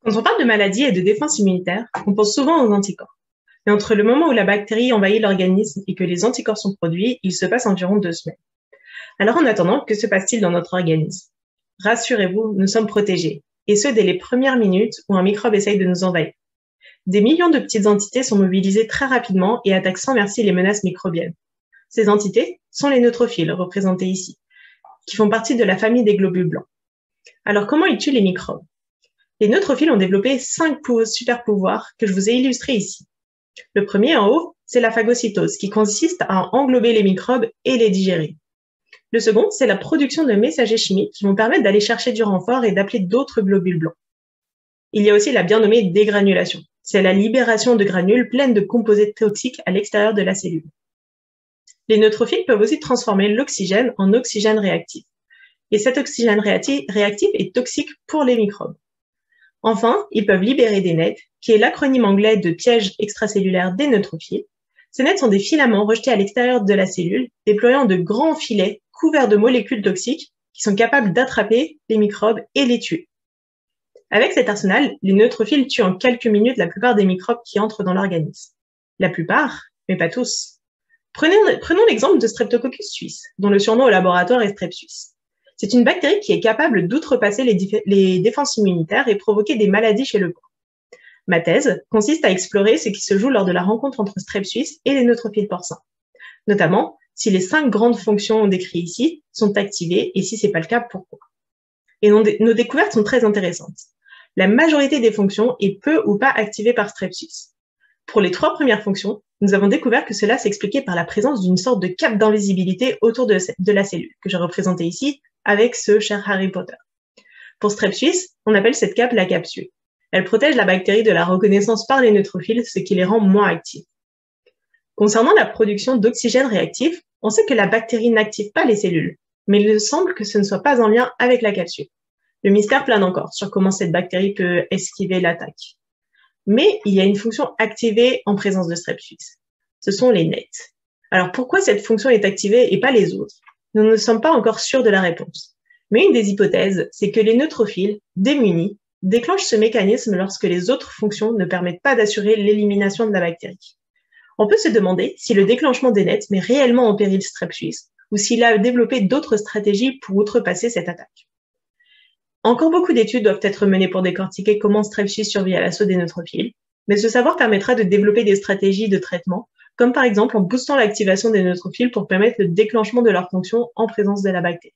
Quand on parle de maladie et de défense immunitaire, on pense souvent aux anticorps. Mais entre le moment où la bactérie envahit l'organisme et que les anticorps sont produits, il se passe environ 2 semaines. Alors en attendant, que se passe-t-il dans notre organisme? Rassurez-vous, nous sommes protégés, et ce dès les premières minutes où un microbe essaye de nous envahir. Des millions de petites entités sont mobilisées très rapidement et attaquent sans merci les menaces microbiennes. Ces entités sont les neutrophiles, représentés ici, qui font partie de la famille des globules blancs. Alors comment ils tuent les microbes? Les neutrophiles ont développé 5 super pouvoirs que je vous ai illustrés ici. Le premier en haut, c'est la phagocytose, qui consiste à englober les microbes et les digérer. Le second, c'est la production de messagers chimiques qui vont permettre d'aller chercher du renfort et d'appeler d'autres globules blancs. Il y a aussi la bien nommée dégranulation. C'est la libération de granules pleines de composés toxiques à l'extérieur de la cellule. Les neutrophiles peuvent aussi transformer l'oxygène en oxygène réactif. Et cet oxygène réactif est toxique pour les microbes. Enfin, ils peuvent libérer des nets, qui est l'acronyme anglais de piège extracellulaire des neutrophiles. Ces nets sont des filaments rejetés à l'extérieur de la cellule, déployant de grands filets couverts de molécules toxiques qui sont capables d'attraper les microbes et les tuer. Avec cet arsenal, les neutrophiles tuent en quelques minutes la plupart des microbes qui entrent dans l'organisme. La plupart, mais pas tous. Prenons l'exemple de Streptococcus suisse, dont le surnom au laboratoire est Strep-Suisse. C'est une bactérie qui est capable d'outrepasser les défenses immunitaires et provoquer des maladies chez le porc. Ma thèse consiste à explorer ce qui se joue lors de la rencontre entre Strep-Suisse et les neutrophiles porcins, notamment si les 5 grandes fonctions décrites ici sont activées et si ce n'est pas le cas, pourquoi. Et nos découvertes sont très intéressantes. La majorité des fonctions est peu ou pas activée par Strep-Suisse. Pour les 3 premières fonctions, nous avons découvert que cela s'expliquait par la présence d'une sorte de cape d'invisibilité autour de la cellule, que j'ai représentée ici avec ce cher Harry Potter. Pour Strep-Suisse, on appelle cette cape la capsule. Elle protège la bactérie de la reconnaissance par les neutrophiles, ce qui les rend moins actives. Concernant la production d'oxygène réactif, on sait que la bactérie n'active pas les cellules, mais il semble que ce ne soit pas en lien avec la capsule. Le mystère plane encore sur comment cette bactérie peut esquiver l'attaque. Mais il y a une fonction activée en présence de Strep-Suisse. Ce sont les nets. Alors pourquoi cette fonction est activée et pas les autres? Nous ne sommes pas encore sûrs de la réponse. Mais une des hypothèses, c'est que les neutrophiles, démunis, déclenchent ce mécanisme lorsque les autres fonctions ne permettent pas d'assurer l'élimination de la bactérie. On peut se demander si le déclenchement des nets met réellement en péril Strep-Suisse ou s'il a développé d'autres stratégies pour outrepasser cette attaque. Encore beaucoup d'études doivent être menées pour décortiquer comment Strep-Suisse survit à l'assaut des neutrophiles, mais ce savoir permettra de développer des stratégies de traitement, comme par exemple en boostant l'activation des neutrophiles pour permettre le déclenchement de leur fonction en présence de la bactérie.